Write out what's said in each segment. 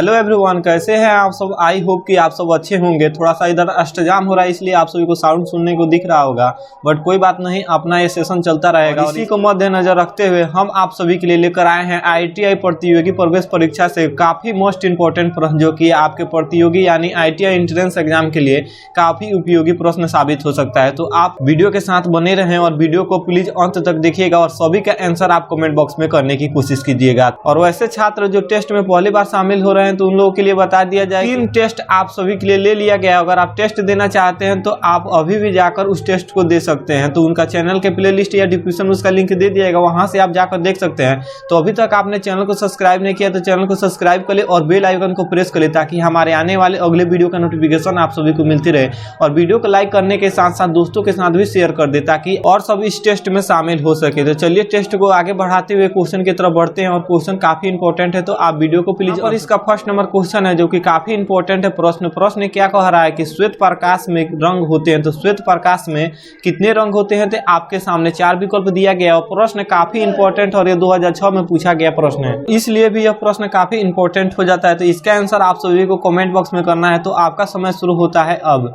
Hello everyone, कैसे हैं आप सब। आई होप कि आप सब अच्छे होंगे। थोड़ा सा इधर अष्टजाम हो रहा है इसलिए आप सभी को साउंड सुनने को दिख रहा होगा, बट कोई बात नहीं, अपना ये सेशन चलता रहेगा। और इसी को मद्देनजर रखते हुए हम आप सभी के लिए लेकर आए हैं ITI प्रतियोगी प्रवेश परीक्षा से काफी मोस्ट इंपोर्टेंट प्रश्न, जो कि आपके प्रतियोगी यानी ITI एंट्रेंस एग्जाम के लिए काफी उपयोगी प्रश्न साबित हो सकता है। तो आप वीडियो के साथ बने रहें और वीडियो को प्लीज अंत तक देखिएगा और सभी का आंसर आप कमेंट बॉक्स में करने की कोशिश कीजिएगा। और वैसे छात्र जो टेस्ट में पहली बार शामिल हो रहे हैं तो उन लोगों के लिए बता दिया जाए 3 टेस्ट आप सभी के लिए ले लिया गया। अगर आप टेस्ट देना चाहते हैं तो आप अभी भी जाकर उस टेस्ट को दे सकते हैं। तो उनका चैनल के प्लेलिस्ट या डिस्क्रिप्शन में उसका लिंक दे दिया जाएगा, वहां से आप जाकर देख सकते हैं। तो अभी तक आपने चैनल को सब्सक्राइब नहीं किया तो चैनल को सब्सक्राइब कर ले और बेल आइकन को प्रेस कर ले, ताकि हमारे आने वाले अगले वीडियो का नोटिफिकेशन आप सभी को मिलती रहे। और वीडियो को लाइक करने के साथ साथ दोस्तों के साथ भी शेयर कर दे, ताकि और सब इस टेस्ट में शामिल हो सके। तो चलिए टेस्ट को आगे बढ़ाते हुए क्वेश्चन की तरफ बढ़ते हैं और क्वेश्चन काफी इंपॉर्टेंट है, तो आप वीडियो को प्लीज। और इसका फर्स्ट नंबर क्वेश्चन है जो कि काफी इंपॉर्टेंट है। प्रश्न क्या कह रहा है कि श्वेत प्रकाश में रंग होते हैं, तो श्वेत प्रकाश में कितने रंग होते हैं। तो आपके सामने 4 विकल्प दिया गया और प्रश्न काफी इंपॉर्टेंट और ये 2006 में पूछा गया प्रश्न है, इसलिए भी यह प्रश्न काफी इंपॉर्टेंट हो जाता है। तो इसका आंसर आप सभी को कमेंट बॉक्स में करना है। तो आपका समय शुरू होता है अब।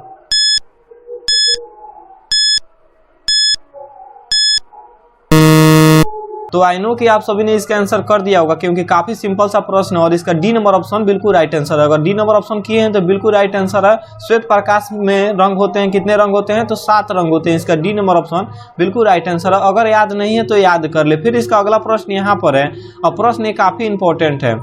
तो आई नो कि आप सभी ने इसका आंसर कर दिया होगा, क्योंकि काफी सिंपल सा प्रश्न है और इसका डी नंबर ऑप्शन बिल्कुल राइट आंसर है। अगर डी नंबर ऑप्शन किए हैं तो बिल्कुल राइट आंसर है। श्वेत प्रकाश में रंग होते हैं, कितने रंग होते हैं, तो 7 रंग होते हैं। इसका डी नंबर ऑप्शन बिल्कुल राइट आंसर है। अगर याद नहीं है तो याद कर ले। फिर इसका अगला प्रश्न यहाँ पर है और प्रश्न काफी इंपॉर्टेंट है।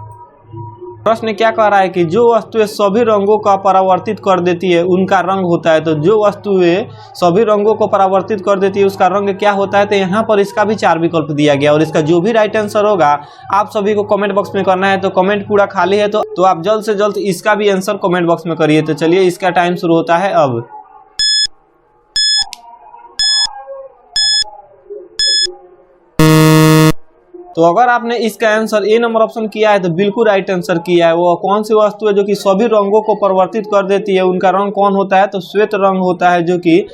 प्रश्न क्या कह रहा है कि जो वस्तुएं सभी रंगों का परावर्तित कर देती है उनका रंग होता है। तो जो वस्तुएं सभी रंगों को परावर्तित कर देती है उसका रंग क्या होता है। तो यहाँ पर इसका भी 4 विकल्प दिया गया और इसका जो भी राइट आंसर होगा आप सभी को कमेंट बॉक्स में करना है। तो कमेंट पूरा खाली है तो आप जल्द से जल्द इसका भी आंसर कमेंट बॉक्स में करिए। तो चलिए इसका टाइम शुरू होता है अब। तो अगर आपने इसका आंसर ए नंबर ऑप्शन किया है तो बिल्कुल राइट आंसर किया है। वो कौन सी वस्तु है जो कि सभी रंगों को परिवर्तित कर देती है, उनका रंग कौन होता है। तो श्वेत रंग होता है जो कि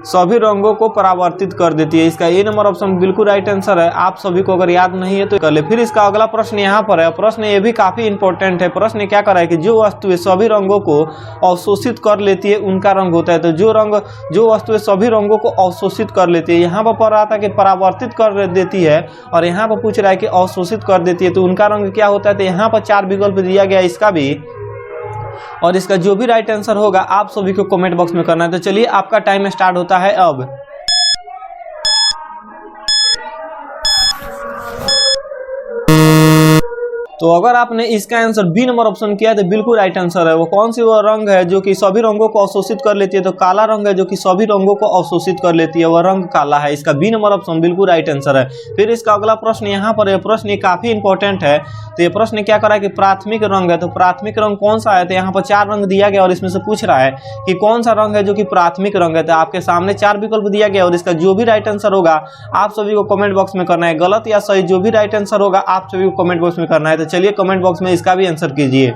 सभी रंगों को परावर्तित कर देती है। इसका ए नंबर ऑप्शन बिल्कुल राइट आंसर है। आप सभी को अगर याद नहीं है तो कर ले। फिर इसका अगला प्रश्न यहाँ पर है। प्रश्न ये भी काफी इंपॉर्टेंट है। प्रश्न क्या कर रहा है कि जो वस्तुएं सभी रंगों को अवशोषित कर लेती है उनका रंग होता है। तो जो वस्तुएं सभी रंगों को अवशोषित कर लेती है, यहाँ पर पढ़ रहा था कि परावर्तित कर देती है और यहाँ पर पूछ रहा है कि अवशोषित कर देती है, तो उनका रंग क्या होता है। तो यहाँ पर 4 विकल्प दिया गया इसका भी, और इसका जो भी राइट आंसर होगा आप सभी को कमेंट बॉक्स में करना है। तो चलिए आपका टाइम स्टार्ट होता है अब। तो अगर आपने इसका आंसर बी नंबर ऑप्शन किया है तो बिल्कुल राइट आंसर है। वो कौन सी वो रंग है जो कि सभी रंगों को अवशोषित कर लेती है। तो काला रंग है जो कि सभी रंगों को अवशोषित कर लेती है, वह रंग काला है। इसका बी नंबर ऑप्शन बिल्कुल राइट आंसर है। फिर इसका अगला प्रश्न यहाँ पर है। प्रश्न काफी इंपॉर्टेंट है। तो ये प्रश्न क्या कर रहा है कि प्राथमिक रंग है, तो प्राथमिक रंग कौन सा है। तो यहाँ पर 4 रंग दिया गया और इसमें से पूछ रहा है कि कौन सा रंग है जो कि प्राथमिक रंग है। तो आपके सामने 4 विकल्प दिया गया और इसका जो भी राइट आंसर होगा आप सभी को कमेंट बॉक्स में करना है। गलत या सही जो भी राइट आंसर होगा आप सभी को कमेंट बॉक्स में करना है। तो चलिए कमेंट बॉक्स में इसका भी आंसर कीजिए।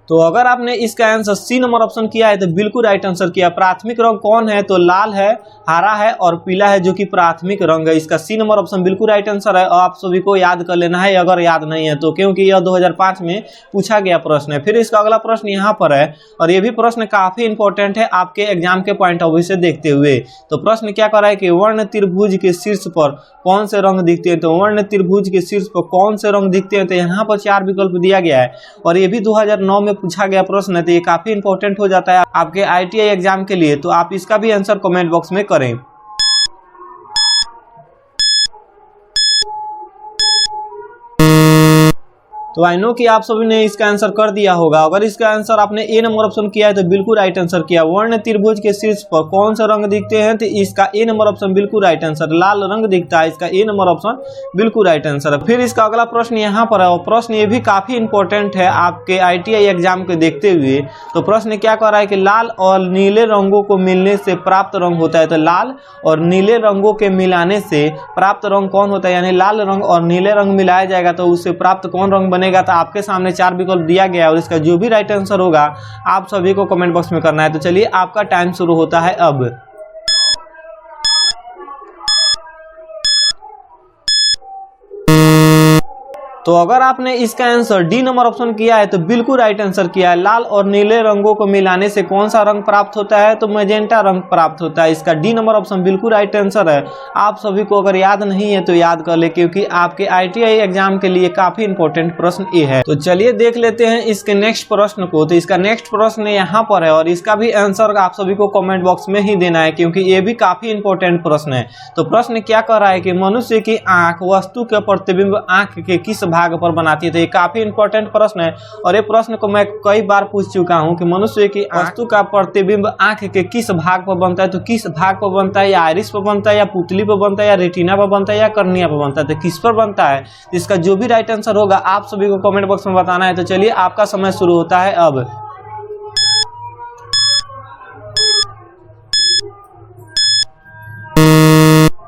तो अगर आपने इसका आंसर सी नंबर ऑप्शन किया है तो बिल्कुल राइट आंसर किया। प्राथमिक रंग कौन है, तो लाल है, हरा है और पीला है जो कि प्राथमिक रंग है। इसका सी नंबर ऑप्शन बिल्कुल राइट आंसर है और आप सभी को याद कर लेना है अगर याद नहीं है तो, क्योंकि यह 2005 में पूछा गया प्रश्न है। फिर इसका अगला प्रश्न यहाँ पर है और यह भी प्रश्न काफी इंपॉर्टेंट है आपके एग्जाम के पॉइंट ऑफ व्यू से देखते हुए। तो प्रश्न क्या कर रहा है कि वर्ण त्रिभुज के शीर्ष पर कौन से रंग दिखते हैं। तो वर्ण त्रिभुज के शीर्ष पर कौन से रंग दिखते हैं। तो यहाँ पर 4 विकल्प दिया गया है और ये भी 2009 में पूछा गया प्रश्न है। तो ये काफी इंपॉर्टेंट हो जाता है आपके ITI एग्जाम के लिए। तो आप इसका भी आंसर कमेंट बॉक्स में करें। तो आई नो कि आप सभी ने इसका आंसर कर दिया होगा। अगर इसका आंसर आपने ए नंबर ऑप्शन किया है तो बिल्कुल राइट आंसर किया। वर्ण त्रिभुज के शीर्ष पर कौन से रंग दिखते हैं। तो इसका ए नंबर ऑप्शन बिल्कुल राइट आंसर। लाल रंग दिखता है, इसका ए नंबर ऑप्शन बिल्कुल राइट आंसर है। फिर इसका अगला प्रश्न यहाँ पर है और प्रश्न ये भी काफी इंपॉर्टेंट है आपके ITI एग्जाम के देखते हुए। तो प्रश्न क्या कह रहा है कि लाल और नीले रंगों को मिलने से प्राप्त रंग होता है। तो लाल और नीले रंगों के मिलाने से प्राप्त रंग कौन होता है, यानी लाल रंग और नीले रंग मिलाया जाएगा तो उससे प्राप्त कौन रंग बनेगा। तो आपके सामने 4 विकल्प दिया गया और इसका जो भी राइट आंसर होगा आप सभी को कमेंट बॉक्स में करना है। तो चलिए आपका टाइम शुरू होता है अब। तो अगर आपने इसका आंसर डी नंबर ऑप्शन किया है तो बिल्कुल राइट आंसर किया है। लाल और नीले रंगों को मिलाने से कौन सा रंग प्राप्त होता है? तो मैजेंटा रंग प्राप्त होता है। इसका डी नंबर ऑप्शन बिल्कुल राइट आंसर है। आप सभी को अगर याद नहीं है तो याद कर ले, क्योंकि आपके ITI एग्जाम के लिए काफी इंपॉर्टेंट प्रश्न ये है। तो चलिए देख लेते हैं इसके नेक्स्ट प्रश्न को। तो इसका नेक्स्ट प्रश्न यहाँ पर है और इसका भी आंसर आप सभी को कमेंट बॉक्स में ही देना है, क्योंकि ये भी काफी इंपॉर्टेंट प्रश्न है। तो प्रश्न क्या कर रहा है कि मनुष्य की आंख वस्तु के प्रतिबिंब आंख के किस भाग पर बनाती है? तो ये काफी इंपॉर्टेंट प्रश्न है और ये प्रश्न को मैं कई बार पूछ चुका हूं कि मनुष्य की वस्तु का प्रतिबिंब आंख के किस भाग पर बनता है? तो किस भाग पर बनता है? या आइरिस पर बनता है, या पुतली पर बनता है, या रेटिना पर बनता है, या कर्निया पर बनता है? तो किस पर बनता है? इसका जो भी राइट आंसर होगा आप सभी को कमेंट बॉक्स में बताना है। तो चलिए आपका समय शुरू होता है अब।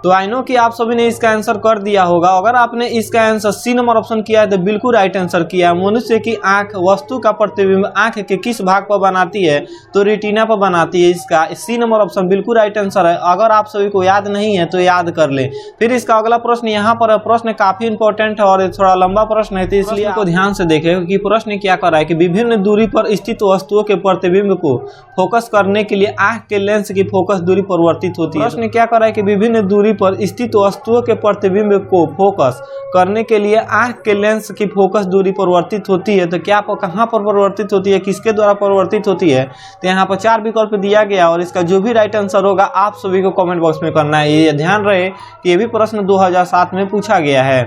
तो आई नो कि आप सभी ने इसका आंसर कर दिया होगा। अगर आपने इसका आंसर सी नंबर ऑप्शन किया है तो बिल्कुल राइट आंसर किया है। मनुष्य की आंख वस्तु का प्रतिबिंब आंख के किस भाग पर बनाती है? तो रेटिना पर बनाती है। इसका सी नंबर ऑप्शन बिल्कुल राइट आंसर है। अगर आप सभी को याद नहीं है तो याद कर ले। फिर इसका अगला प्रश्न यहाँ पर है। प्रश्न काफी इंपॉर्टेंट है और थोड़ा लंबा प्रश्न है, तो इसलिए आपको ध्यान से देखें कि प्रश्न क्या कर रहा है कि विभिन्न दूरी पर स्थित वस्तुओं के प्रतिबिंब को फोकस करने के लिए आंख के लेंस की फोकस दूरी परिवर्तित होती है। प्रश्न क्या कर रहा है कि विभिन्न दूरी पर स्थित वस्तुओं के प्रतिबिंब को फोकस करने के लिए आंख के लेंस की फोकस दूरी परिवर्तित होती है। तो क्या कहां पर परिवर्तित होती है, किसके द्वारा परिवर्तित होती है? तो यहाँ पर 4 विकल्प दिया गया और इसका जो भी राइट आंसर होगा आप सभी को कमेंट बॉक्स में करना है। ये ध्यान रहे कि ये भी प्रश्न 2007 में पूछा गया है।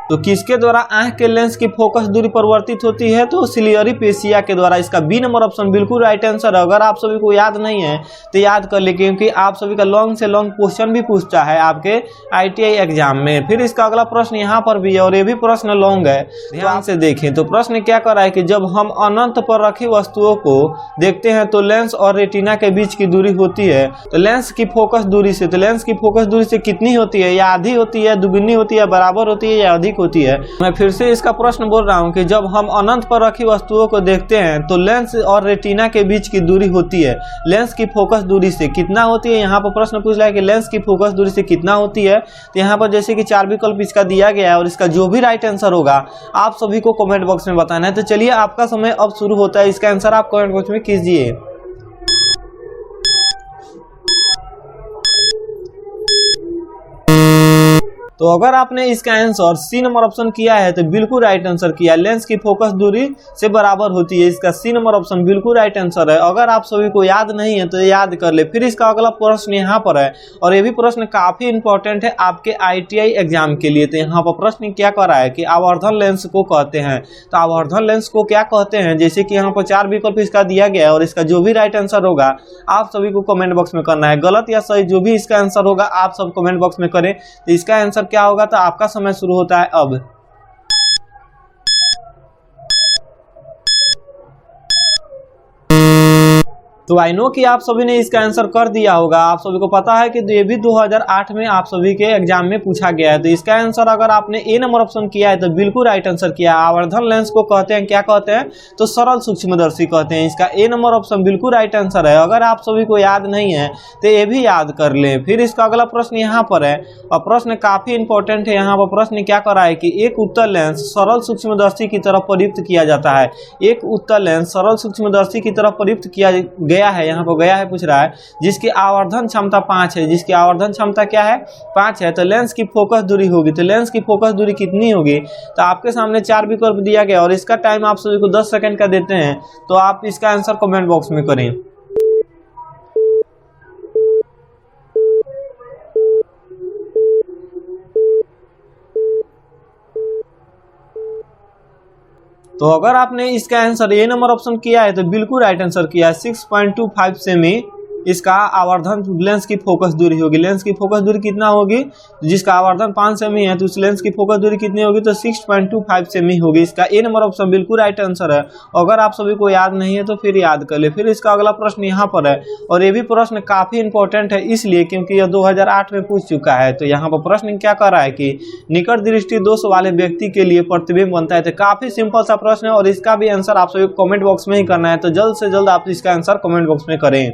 तो किसके द्वारा आंख के लेंस की फोकस दूरी परिवर्तित होती है? तो सिलियरी पेशिया के द्वारा। इसका बी नंबर ऑप्शन बिल्कुल राइट आंसर है। अगर आप सभी को याद नहीं है तो याद कर ले, क्योंकि आप सभी का लॉन्ग से लॉन्ग क्वेश्चन भी पूछता है आपके ITI एग्जाम में। फिर इसका अगला प्रश्न यहाँ पर भी है और ये भी प्रश्न लॉन्ग है, ध्यान से देखें। तो प्रश्न क्या कर रहा है कि जब हम अनंत पर रखी वस्तुओं को देखते हैं तो लेंस और रेटिना के बीच की दूरी होती है तो लेंस की फोकस दूरी से, तो लेंस की फोकस दूरी से कितनी होती है? या आधी होती है, दुगुनी होती है, बराबर होती है, या अधिक होती है? मैं फिर से इसका प्रश्न बोल रहा हूं कि जब हम अनंत पर रखी वस्तुओं को देखते हैं तो लेंस और रेटिना के बीच की दूरी होती है लेंस की फोकस दूरी से कितना होती है? यहाँ पर प्रश्न पूछ रहा है कि लेंस की फोकस दूरी से कितना होती है। तो यहाँ पर जैसे कि 4 विकल्प इसका दिया गया है और इसका जो भी राइट आंसर होगा आप सभी को कमेंट बॉक्स में बताना है। तो चलिए आपका समय अब शुरू होता है। इसका आंसर आप कमेंट बॉक्स में कीजिए। तो अगर आपने इसका आंसर सी नंबर ऑप्शन किया है तो बिल्कुल राइट आंसर किया। लेंस की फोकस दूरी से बराबर होती है। इसका सी नंबर ऑप्शन बिल्कुल राइट आंसर है। अगर आप सभी को याद नहीं है तो याद कर ले। फिर इसका अगला प्रश्न यहाँ पर है और ये भी प्रश्न काफी इंपॉर्टेंट है आपके ITI एग्जाम के लिए। तो यहाँ पर प्रश्न क्या कर रहा है कि आवर्धन लेंस को कहते हैं। तो आवर्धन लेंस को क्या कहते हैं? जैसे कि यहाँ पर 4 विकल्प इसका दिया गया है और इसका जो भी राइट आंसर होगा आप सभी को कमेंट बॉक्स में करना है। गलत या सही जो भी इसका आंसर होगा आप सब कमेंट बॉक्स में करें। तो इसका आंसर क्या होगा? तो आपका समय शुरू होता है अब। तो आई नो कि आप सभी ने इसका आंसर कर दिया होगा। आप सभी को पता है कि ये भी 2008 में आप सभी के एग्जाम में पूछा गया है। तो इसका आंसर अगर आपने ए नंबर ऑप्शन किया है तो बिल्कुल राइट आंसर किया। आवर्धन लेंस को कहते हैं, क्या कहते हैं? तो सरल सूक्ष्मदर्शी कहते हैं। इसका ए नंबर ऑप्शन बिल्कुल राइट आंसर है। अगर आप सभी को याद नहीं है तो ये भी याद कर लें। फिर इसका अगला प्रश्न यहाँ पर है और प्रश्न काफी इंपॉर्टेंट है। यहाँ पर प्रश्न क्या कर रहा है कि एक उत्तल लेंस सरल सूक्ष्मदर्शी की तरफ प्रयुक्त किया जाता है। एक उत्तल लेंस सरल सूक्ष्मदर्शी की तरफ प्रयुक्त किया गया है। यहाँ पर गया है पूछ रहा है जिसकी आवर्धन क्षमता 5 है। जिसकी आवर्धन क्षमता क्या है? 5 है। तो लेंस की फोकस दूरी होगी, तो लेंस की फोकस दूरी कितनी होगी? तो आपके सामने 4 विकल्प दिया गया और इसका टाइम आप सभी को 10 सेकंड का देते हैं। तो आप इसका आंसर कमेंट बॉक्स में करें। तो अगर आपने इसका आंसर ए नंबर ऑप्शन किया है तो बिल्कुल राइट आंसर किया है। 6.25 सेमी इसका आवर्धन लेंस की फोकस दूरी होगी। लेंस की फोकस दूरी कितना होगी? जिसका आवर्धन 5 सेमी है तो उस लेंस की फोकस दूरी कितनी होगी? तो 6.25 सेमी होगी। इसका ए नंबर ऑप्शन बिल्कुल राइट आंसर है। अगर आप सभी को याद नहीं है तो फिर याद कर ले। फिर इसका अगला प्रश्न यहाँ पर है और ये भी प्रश्न काफी इंपॉर्टेंट है इसलिए क्योंकि यह 2008 में पूछ चुका है। तो यहाँ पर प्रश्न क्या कर रहा है कि निकट दृष्टि दोष वाले व्यक्ति के लिए प्रतिबिंब बनता है। तो काफी सिंपल सा प्रश्न है और इसका भी आंसर आप सभी को कमेंट बॉक्स में ही करना है। तो जल्द से जल्द आप इसका आंसर कमेंट बॉक्स में करें।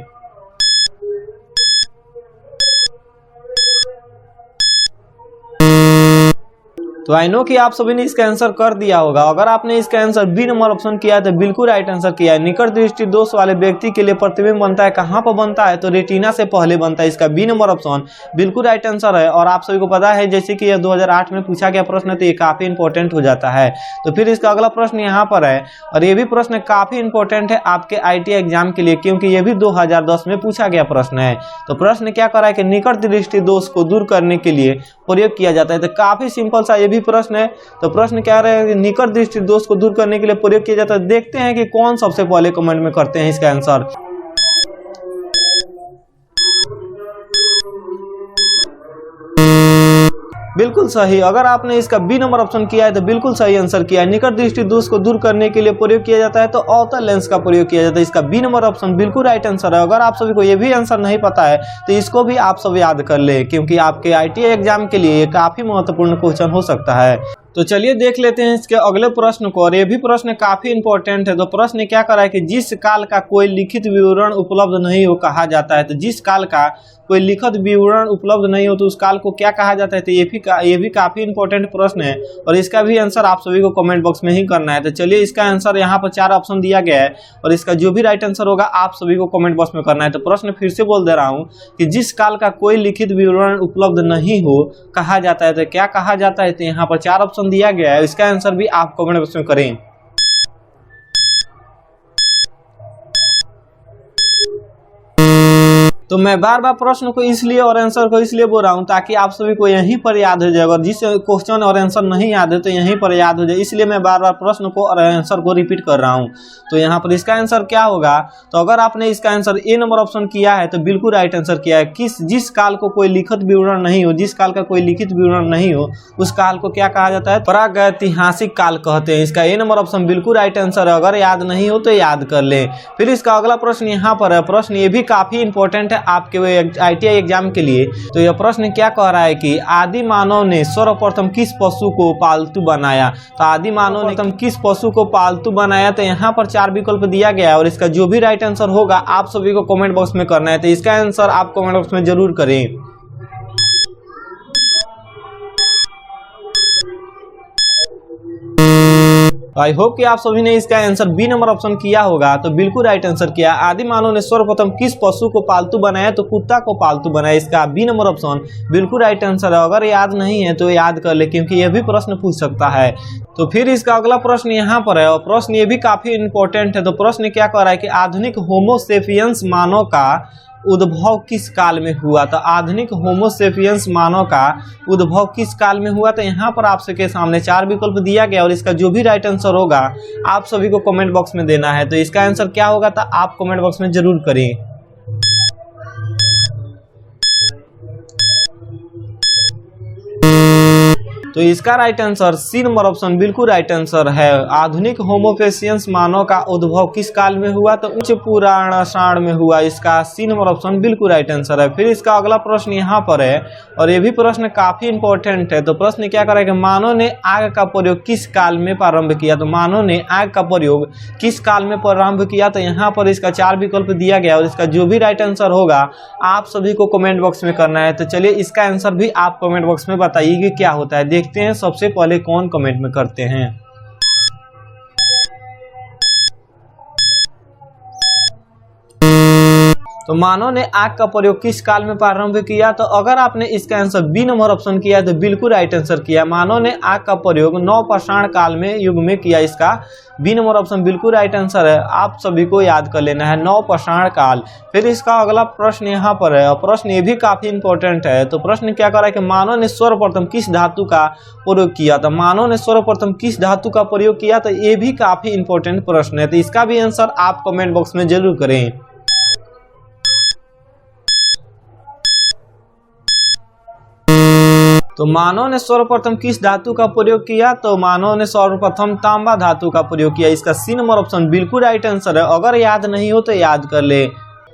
तो आई नो कि आप सभी ने इसका आंसर कर दिया होगा। अगर आपने इसका आंसर बी नंबर ऑप्शन किया है तो बिल्कुल राइट आंसर किया है। निकट दृष्टि दोष वाले व्यक्ति के लिए प्रतिबिंब बनता है, कहाँ पर बनता है, तो रेटिना से पहले बनता है। इसका बी नंबर ऑप्शन बिल्कुल राइट आंसर है। और आप सभी को पता है जैसे कि यह 2008 में पूछा गया प्रश्न, तो ये काफी इंपॉर्टेंट हो जाता है। तो फिर इसका अगला प्रश्न यहाँ पर है, और ये भी प्रश्न काफी इंपॉर्टेंट है आपके ITI एग्जाम के लिए, क्योंकि ये भी 2010 में पूछा गया प्रश्न है। तो प्रश्न क्या कर रहा है कि निकट दृष्टि दोष को दूर करने के लिए प्रयोग किया जाता है। तो काफी सिंपल सा ये भी प्रश्न है। तो प्रश्न क्या रहा है कि निकट दृष्टि दोष को दूर करने के लिए प्रयोग किया जाता है। देखते हैं कि कौन सबसे पहले कमेंट में करते हैं इसका आंसर। बिल्कुल सही। अगर आपने इसका बी नंबर ऑप्शन किया है तो बिल्कुल सही आंसर किया है। निकट दृष्टि दोष को दूर करने के लिए प्रयोग किया जाता है तो अवतल लेंस का प्रयोग किया जाता है। इसका बी नंबर ऑप्शन बिल्कुल राइट आंसर है। अगर आप सभी को ये भी आंसर नहीं पता है तो इसको भी आप सब याद कर ले, क्योंकि आपके ITI एग्जाम के लिए ये काफी महत्वपूर्ण क्वेश्चन हो सकता है। तो चलिए देख लेते हैं इसके अगले प्रश्न को, और ये भी प्रश्न काफी इंपॉर्टेंट है। तो प्रश्न क्या कर रहा है कि जिस काल का कोई लिखित विवरण उपलब्ध नहीं हो कहा जाता है। तो जिस काल का कोई लिखित विवरण उपलब्ध नहीं हो तो उस काल को क्या कहा जाता है। तो ये भी काफी इंपॉर्टेंट प्रश्न है, और इसका भी आंसर आप सभी को कमेंट बॉक्स में ही करना है। तो चलिए इसका आंसर यहाँ पर 4 ऑप्शन दिया गया है, और इसका जो भी राइट आंसर होगा आप सभी को कमेंट बॉक्स में करना है। तो प्रश्न फिर से बोल दे रहा हूँ कि जिस काल का कोई लिखित विवरण उपलब्ध नहीं हो कहा जाता है। तो क्या कहा जाता है। तो यहाँ पर 4 ऑप्शन दिया गया है, इसका आंसर भी आप कमेंट बॉक्स में करें। तो मैं बार बार प्रश्न को इसलिए और आंसर को इसलिए बोल रहा हूँ ताकि आप सभी को यहीं पर याद हो जाएगा। जिस क्वेश्चन और आंसर नहीं याद है तो यहीं पर याद हो जाए, इसलिए मैं बार बार प्रश्न को और आंसर को रिपीट कर रहा हूँ। तो यहाँ पर इसका आंसर क्या होगा। तो अगर आपने इसका आंसर ए नंबर ऑप्शन किया है तो बिल्कुल राइट आंसर किया है। जिस काल को कोई लिखित विवरण नहीं हो, जिस काल का कोई लिखित विवरण नहीं हो उस काल को क्या कहा जाता है। प्रागैतिहासिक काल कहते हैं। इसका ए नंबर ऑप्शन बिल्कुल राइट आंसर है। अगर याद नहीं हो तो याद कर ले। फिर इसका अगला प्रश्न यहाँ पर है। प्रश्न ये भी काफी इंपॉर्टेंट है आपके ITI एग्जाम के लिए। तो यह प्रश्न क्या कह रहा है कि आदि मानव ने सर्वप्रथम किस पशु को पालतू बनाया। तो आदि मानव ने किस पशु को पालतू बनाया। तो यहाँ पर 4 विकल्प दिया गया है, और इसका जो भी राइट आंसर होगा आप सभी को कमेंट बॉक्स में करना है। तो इसका आंसर आप कमेंट बॉक्स में जरूर करें। आई होप कि आप सभी ने इसका आंसर बी नंबर ऑप्शन किया होगा। तो बिल्कुल राइट आंसर किया। आदि मानव ने सर्वप्रथम किस पशु को पालतू बनाया। तो कुत्ता को पालतू बनाया। इसका बी नंबर ऑप्शन बिल्कुल राइट आंसर है। अगर याद नहीं है तो याद कर ले, क्योंकि यह भी प्रश्न पूछ सकता है। तो फिर इसका अगला प्रश्न यहाँ पर है, और प्रश्न ये भी काफी इंपॉर्टेंट है। तो प्रश्न क्या कह रहा है कि आधुनिक होमोसेपियंस मानव का उद्भव किस काल में हुआ। तो आधुनिक होमोसेपियंस मानव का उद्भव किस काल में हुआ। तो यहाँ पर आप सबके सामने 4 विकल्प दिया गया, और इसका जो भी राइट आंसर होगा आप सभी को कमेंट बॉक्स में देना है। तो इसका आंसर क्या होगा तो आप कमेंट बॉक्स में जरूर करें। तो इसका right answer C number option बिल्कुल राइट आंसर है। आधुनिक होमोसेपियंस मानव का उद्भव किस काल में हुआ। तो उच्च पुराणाषाढ़ में हुआ। इसका सी नंबर ऑप्शन बिल्कुल राइट आंसर है। फिर इसका अगला प्रश्न यहाँ पर है, और ये भी प्रश्न काफी इंपॉर्टेंट है। तो प्रश्न क्या करेगा, मानव ने आग का प्रयोग किस काल में प्रारंभ किया। तो मानव ने आग का प्रयोग किस काल में प्रारंभ किया। तो यहाँ पर इसका 4 विकल्प दिया गया, और इसका जो भी राइट आंसर होगा आप सभी को कमेंट बॉक्स में करना है। तो चलिए इसका आंसर भी आप कमेंट बॉक्स में बताइए कि क्या होता है। देखते हैं सबसे पहले कौन कमेंट में करते हैं। तो मानव ने आग का प्रयोग किस काल में प्रारंभ किया। तो अगर आपने इसका आंसर बी नंबर ऑप्शन किया तो बिल्कुल राइट आंसर किया। मानव ने आग का प्रयोग नवपाषाण काल में युग में किया। इसका बी नंबर ऑप्शन बिल्कुल राइट आंसर है। आप सभी को याद कर लेना है, नवपाषाण काल। फिर इसका अगला प्रश्न यहाँ पर है, और प्रश्न ये भी काफी इंपॉर्टेंट है। तो प्रश्न क्या कर रहा है कि मानव ने सर्वप्रथम किस धातु का प्रयोग किया। तो मानव ने सर्वप्रथम किस धातु का प्रयोग किया। तो ये भी काफी इंपॉर्टेंट प्रश्न है। तो इसका भी आंसर आप कमेंट बॉक्स में जरूर करें। तो मानव ने सर्वप्रथम किस धातु का प्रयोग किया। तो मानव ने सर्वप्रथम तांबा धातु का प्रयोग किया। इसका सी नंबर ऑप्शन बिल्कुल राइट आंसर है। अगर याद नहीं हो तो याद कर ले।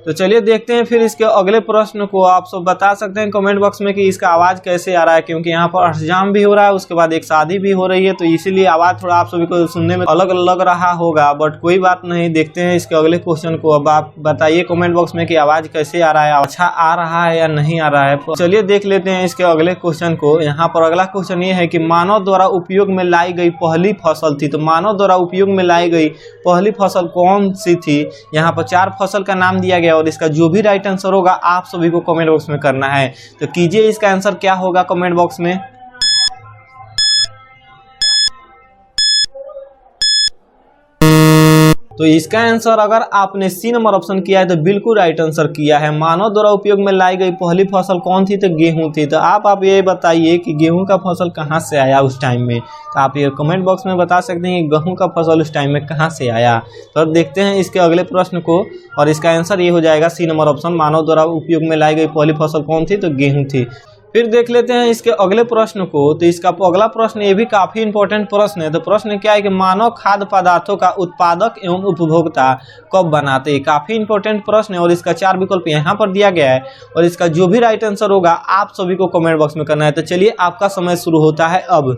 तो चलिए देखते हैं फिर इसके अगले प्रश्न को। आप सब बता सकते हैं कमेंट बॉक्स में कि इसका आवाज़ कैसे आ रहा है, क्योंकि यहाँ पर अष्टजाम भी हो रहा है, उसके बाद एक शादी भी हो रही है, तो इसीलिए आवाज़ थोड़ा आप सभी को सुनने में अलग लग रहा होगा, बट कोई बात नहीं। देखते हैं इसके अगले क्वेश्चन को। अब आप बताइए कमेंट बॉक्स में कि आवाज़ कैसे आ रहा है, अच्छा आ रहा है या नहीं आ रहा है। चलिए देख लेते हैं इसके अगले क्वेश्चन को। यहाँ पर अगला क्वेश्चन ये है कि मानव द्वारा उपयोग में लाई गई पहली फसल थी। तो मानव द्वारा उपयोग में लाई गई पहली फसल कौन सी थी। यहाँ पर 4 फसल का नाम दिया गया और इसका जो भी राइट आंसर होगा आप सभी को कमेंट बॉक्स में करना है। तो कीजिए इसका आंसर क्या होगा कमेंट बॉक्स में। तो इसका आंसर अगर आपने सी नंबर ऑप्शन किया है तो बिल्कुल राइट आंसर किया है। मानव द्वारा उपयोग में लाई गई पहली फसल कौन थी, तो गेहूं थी। तो आप ये बताइए कि गेहूं का फसल कहां से आया उस टाइम में। तो आप ये कमेंट बॉक्स में बता सकते हैं कि गेहूं का फसल उस टाइम में कहां से आया। तो अब देखते हैं इसके अगले प्रश्न को, और इसका आंसर ये हो जाएगा सी नंबर ऑप्शन। मानव द्वारा उपयोग में लाई गई पहली फसल कौन थी, तो गेहूँ थी। फिर देख लेते हैं इसके अगले प्रश्न को। तो इसका अगला प्रश्न ये भी काफी इंपॉर्टेंट प्रश्न है। तो प्रश्न क्या है कि मानव खाद्य पदार्थों का उत्पादक एवं उपभोक्ता कब बनाते हैं। काफी इंपॉर्टेंट प्रश्न है और इसका 4 विकल्प यहाँ पर दिया गया है, और इसका जो भी राइट आंसर होगा आप सभी को कमेंट बॉक्स में करना है। तो चलिए आपका समय शुरू होता है अब।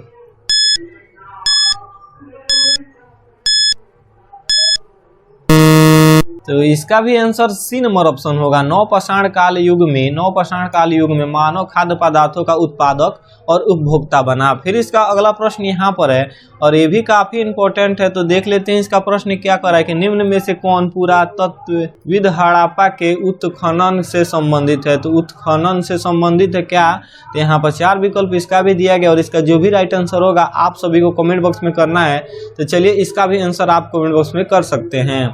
तो इसका भी आंसर सी नंबर ऑप्शन होगा। नवपाषाण काल युग में मानव खाद्य पदार्थों का उत्पादक और उपभोक्ता बना। फिर इसका अगला प्रश्न यहाँ पर है और ये भी काफी इंपॉर्टेंट है। तो देख लेते हैं इसका प्रश्न क्या कर रहा है कि निम्न में से कौन पुरातत्वविद हड़प्पा के उत्खनन से संबंधित है। तो उत्खनन से संबंधित है क्या, तो यहाँ पर 4 विकल्प इसका भी दिया गया और इसका जो भी राइट आंसर होगा आप सभी को कमेंट बॉक्स में करना है। तो चलिए इसका भी आंसर आप कमेंट बॉक्स में कर सकते हैं।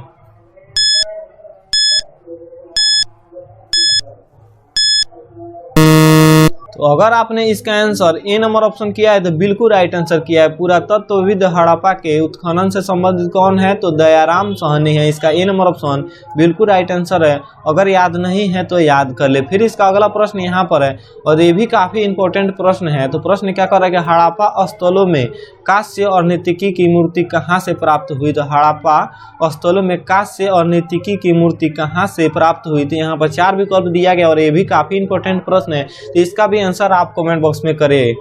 तो अगर आपने इसका आंसर ए नंबर ऑप्शन किया है तो बिल्कुल राइट आंसर किया है। पुरातत्वविद हड़प्पा के उत्खनन से संबंधित कौन है, तो दयाराम साहनी है। इसका ए नंबर ऑप्शन बिल्कुल राइट आंसर है। अगर याद नहीं है तो याद कर ले। फिर इसका अगला प्रश्न यहाँ पर है और ये भी काफी इंपॉर्टेंट प्रश्न है। तो प्रश्न क्या कर रहा है कि हड़प्पा स्थलों में कांस्य और नर्तकी की मूर्ति कहाँ से प्राप्त हुई। तो हड़प्पा स्थलों में कांस्य और नर्तकी की मूर्ति कहाँ से प्राप्त हुई थी। यहाँ पर 4 विकल्प दिया गया और ये भी काफी इंपॉर्टेंट प्रश्न है। तो इसका भी आंसर आप कमेंट बॉक्स में करें।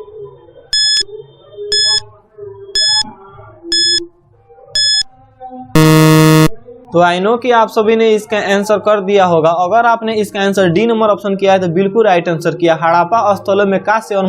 तो आई नो कि आप सभी ने इसका आंसर कर दिया होगा। अगर आपने इसका आंसर डी नंबर ऑप्शन किया है तो बिल्कुल राइट आंसर किया। हड़प्पा स्थलों में कांस्य और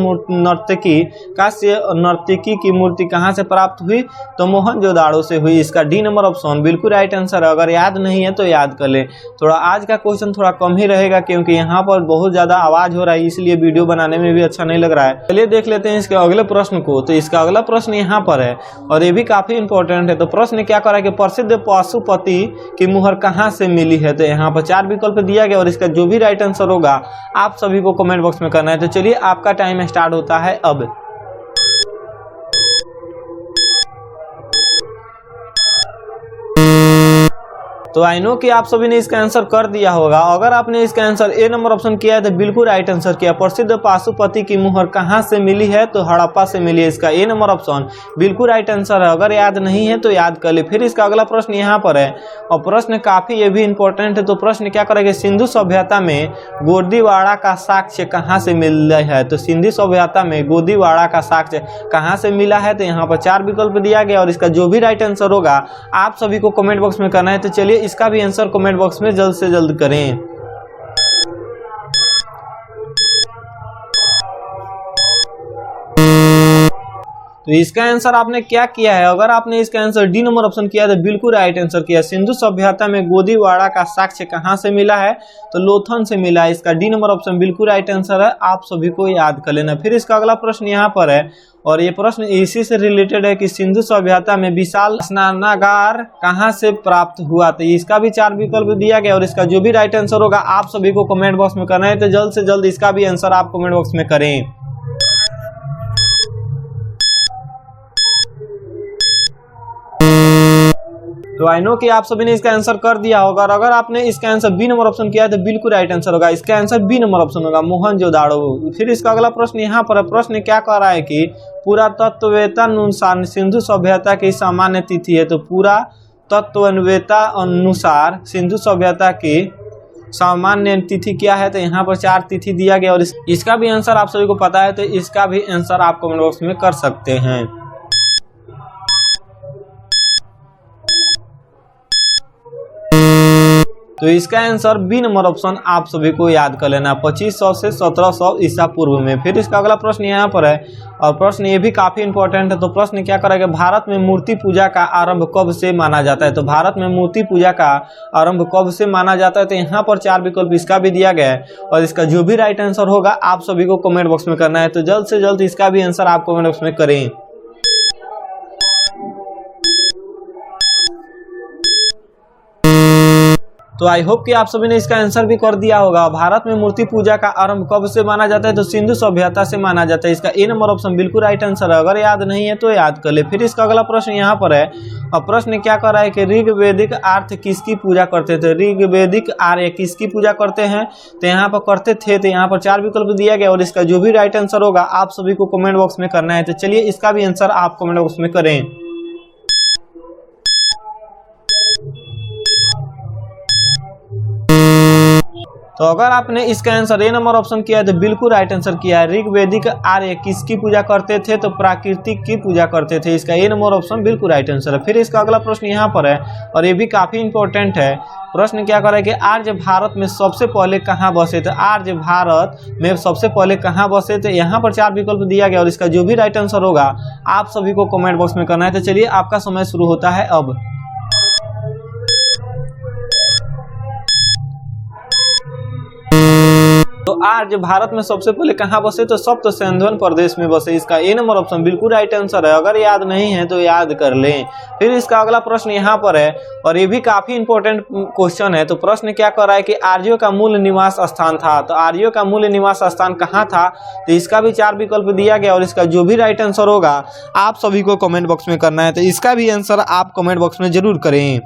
नर्तकी की मूर्ति कहाँ से प्राप्त हुई, तो मोहनजोदाड़ो से हुई। इसका डी नंबर ऑप्शन बिल्कुल राइट आंसर है। अगर याद नहीं है तो याद कर ले। थोड़ा आज का क्वेश्चन थोड़ा कम ही रहेगा क्योंकि यहाँ पर बहुत ज्यादा आवाज हो रहा है, इसलिए वीडियो बनाने में भी अच्छा नहीं लग रहा है। चलिए देख लेते हैं इसके अगले प्रश्न को। तो इसका अगला प्रश्न यहाँ पर है और ये भी काफी इंपॉर्टेंट है। तो प्रश्न क्या कर रहा है कि प्रसिद्ध पशुपति की मुहर कहाँ से मिली है। तो यहाँ पर 4 विकल्प दिया गया और इसका जो भी राइट आंसर होगा आप सभी को कमेंट बॉक्स में करना है। तो चलिए आपका टाइम स्टार्ट होता है अब। तो आई नो कि आप सभी ने इसका आंसर कर दिया होगा। अगर आपने इसका आंसर ए नंबर ऑप्शन किया है तो बिल्कुल राइट आंसर किया। प्रसिद्ध पशुपति की मुहर कहाँ से मिली है, तो हड़प्पा से मिली है। इसका ए नंबर ऑप्शन बिल्कुल राइट आंसर है। अगर याद नहीं है तो याद कर ले। फिर इसका अगला प्रश्न यहाँ पर है और प्रश्न काफी ये भी इंपॉर्टेंट है। तो प्रश्न क्या करेगा, सिंधु सभ्यता में गोदीवाड़ा का साक्ष्य कहाँ से मिला है। तो सिंधु सभ्यता में गोदीवाड़ा का साक्ष्य कहाँ से मिला है। तो यहाँ पर 4 विकल्प दिया गया और इसका जो भी राइट आंसर होगा आप सभी को कमेंट बॉक्स में करना है। तो चलिए इसका भी आंसर कमेंट बॉक्स में जल्द से जल्द करें। तो इसका आंसर आपने क्या किया है। अगर आपने इसका आंसर डी नंबर ऑप्शन किया तो बिल्कुल राइट आंसर किया। सिंधु सभ्यता में गोदीवाड़ा का साक्ष्य कहां से मिला है, तो लोथन से मिला है। इसका डी नंबर ऑप्शन बिल्कुल राइट आंसर है। आप सभी को याद कर लेना। फिर इसका अगला प्रश्न यहाँ पर है और ये प्रश्न इसी से रिलेटेड है कि सिंधु सभ्यता में विशाल स्नानागार कहां से प्राप्त हुआ। तो इसका भी 4 विकल्प दिया गया और इसका जो भी राइट आंसर होगा आप सभी को कमेंट बॉक्स में करना है। तो जल्द से जल्द इसका भी आंसर आप कमेंट बॉक्स में करें। तो आई नो कि आप सभी ने इसका आंसर कर दिया होगा। और अगर आपने इसका आंसर बी नंबर ऑप्शन किया है तो बिल्कुल राइट आंसर होगा। इसका आंसर बी नंबर ऑप्शन होगा, मोहनजोदाड़ो। फिर इसका अगला प्रश्न यहाँ पर है। प्रश्न क्या कह रहा है कि पुरातत्ववेत्ता अनुसार सिंधु सभ्यता की सामान्य तिथि है। तो पुरातत्ववेत्ता अनुसार सिंधु सभ्यता की सामान्य तिथि क्या है, तो यहाँ पर 4 तिथि दिया गया और इसका भी आंसर आप सभी को पता है, तो इसका भी आंसर आप कमेंट बॉक्स में कर सकते हैं। तो इसका आंसर बी नंबर ऑप्शन आप सभी को याद कर लेना, 2500 से 1700 ईसा पूर्व में। फिर इसका अगला प्रश्न यहाँ पर है और प्रश्न ये भी काफी इंपॉर्टेंट है। तो प्रश्न क्या करेगा, भारत में मूर्ति पूजा का आरंभ कब से माना जाता है। तो भारत में मूर्ति पूजा का आरंभ कब से माना जाता है, तो यहाँ पर 4 विकल्प इसका भी दिया गया है और इसका जो भी राइट आंसर होगा आप सभी को कमेंट बॉक्स में करना है। तो जल्द से जल्द इसका भी आंसर आप कमेंट बॉक्स में करें। तो आई होप कि आप सभी ने इसका आंसर भी कर दिया होगा। भारत में मूर्ति पूजा का आरंभ कब से माना जाता है, तो सिंधु सभ्यता से माना जाता है। इसका ए नंबर ऑप्शन बिल्कुल राइट आंसर है, अगर याद नहीं है तो याद कर ले। फिर इसका अगला प्रश्न यहाँ पर है और प्रश्न क्या कर रहा है कि ऋग्वेदिक आर्य किसकी पूजा करते थे। ऋग्वेदिक आर्य किसकी पूजा करते हैं, तो यहाँ पर करते थे, तो यहाँ पर 4 विकल्प दिया गया और इसका जो भी राइट आंसर होगा आप सभी को कमेंट बॉक्स में करना है। तो चलिए इसका भी आंसर आप कमेंट बॉक्स में करें। तो अगर आपने इसका आंसर ए नंबर ऑप्शन किया है तो बिल्कुल राइट आंसर किया है। ऋग्वेदिक आर्य किसकी पूजा करते थे, तो प्राकृतिक की पूजा करते थे। इसका ए नंबर ऑप्शन बिल्कुल राइट आंसर है। फिर इसका अगला प्रश्न यहाँ पर है और ये भी काफी इंपॉर्टेंट है। प्रश्न क्या कर रहा है कि आर्य भारत में सबसे पहले कहाँ बसे थे। आर्य भारत में सबसे पहले कहाँ बसे थे, यहाँ पर 4 विकल्प दिया गया और इसका जो भी राइट आंसर होगा आप सभी को कमेंट बॉक्स में करना है। तो चलिए आपका समय शुरू होता है अब। तो आर्य भारत में सबसे पहले कहाँ बसे, तो सप्त सिंधुवन प्रदेश में बसे। इसका ए नंबर ऑप्शन बिल्कुल राइट आंसर है, अगर याद नहीं है तो याद कर लें। फिर इसका अगला प्रश्न यहाँ पर है और ये भी काफी इंपॉर्टेंट क्वेश्चन है। तो प्रश्न क्या कर रहा है कि आर्यों का मूल निवास स्थान था, तो आर्यों का मूल निवास स्थान कहाँ था, तो इसका भी 4 विकल्प दिया गया और इसका जो भी राइट आंसर होगा आप सभी को कमेंट बॉक्स में करना है। तो इसका भी आंसर आप कमेंट बॉक्स में जरूर करें।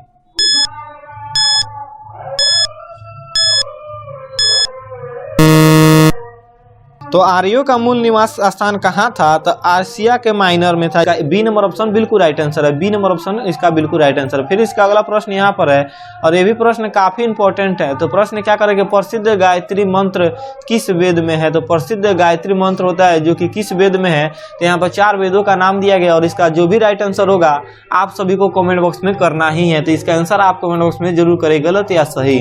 तो आर्यों का मूल निवास स्थान कहाँ था, तो आसिया के माइनर में था। बी नंबर ऑप्शन बिल्कुल राइट आंसर है, बी नंबर ऑप्शन इसका बिल्कुल राइट आंसर है। फिर इसका अगला प्रश्न यहाँ पर है और ये भी प्रश्न काफी इंपॉर्टेंट है। तो प्रश्न क्या करेंगे, प्रसिद्ध गायत्री मंत्र किस वेद में है। तो प्रसिद्ध गायत्री मंत्र होता है जो कि किस वेद में है, तो यहाँ पर 4 वेदों का नाम दिया गया और इसका जो भी राइट आंसर होगा आप सभी को कमेंट बॉक्स में करना ही है। तो इसका आंसर आप कमेंट बॉक्स में जरूर करें, गलत या सही।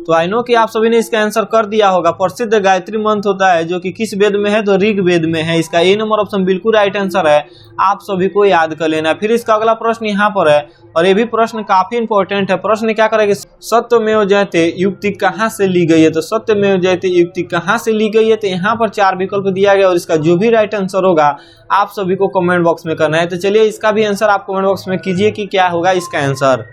तो आई नो कि आप सभी ने इसका आंसर कर दिया होगा। प्रसिद्ध गायत्री मंत्र होता है जो कि किस वेद में है, तो ऋग्वेद में है। इसका ए नंबर ऑप्शन बिल्कुल राइट आंसर है, आप सभी को याद कर लेना। फिर इसका अगला प्रश्न यहाँ पर है और ये भी प्रश्न काफी इंपॉर्टेंट है। प्रश्न क्या करेगा, सत्यमेव जयते युक्ति कहाँ से ली गई है। तो सत्यमेव जयते युक्ति कहाँ से ली गई है, तो यहाँ पर 4 विकल्प दिया गया और इसका जो भी राइट आंसर होगा आप सभी को कमेंट बॉक्स में करना है। तो चलिए इसका भी आंसर आप कमेंट बॉक्स में कीजिए कि क्या होगा इसका आंसर।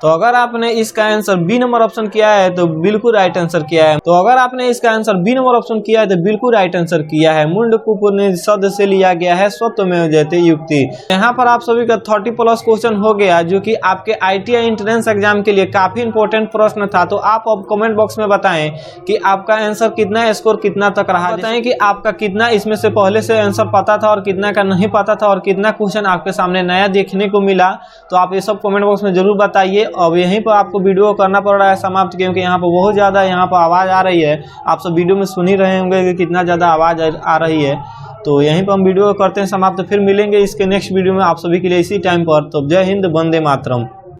तो अगर आपने इसका आंसर बी नंबर ऑप्शन किया है तो बिल्कुल राइट आंसर किया है। तो अगर आपने इसका आंसर बी नंबर ऑप्शन किया है तो बिल्कुल राइट आंसर किया है। मुंडकोपनिषद से लिया गया है सत्यमेव जयते युक्ति। यहाँ पर आप सभी का 30+ क्वेश्चन हो गया जो कि आपके ITI एंट्रेंस एग्जाम के लिए काफी इंपॉर्टेंट प्रश्न था। तो आप अब कमेंट बॉक्स में बताएं कि आपका आंसर कितना स्कोर कितना तक रहा। बताएं कि आपका कितना इसमें से पहले से आंसर पता था और कितना का नहीं पता था और कितना क्वेश्चन आपके सामने नया देखने को मिला। तो आप ये सब कमेंट बॉक्स में जरूर बताइए। अब यहीं पर आपको वीडियो करना पड़ रहा है समाप्त, क्योंकि यहाँ पर बहुत ज़्यादा यहाँ पर आवाज़ आ रही है। आप सब वीडियो में सुन ही रहे होंगे कि कितना ज़्यादा आवाज़ आ रही है। तो यहीं पर हम वीडियो करते हैं समाप्त, फिर मिलेंगे इसके नेक्स्ट वीडियो में आप सभी के लिए इसी टाइम पर। तो जय हिंद, वंदे मातरम।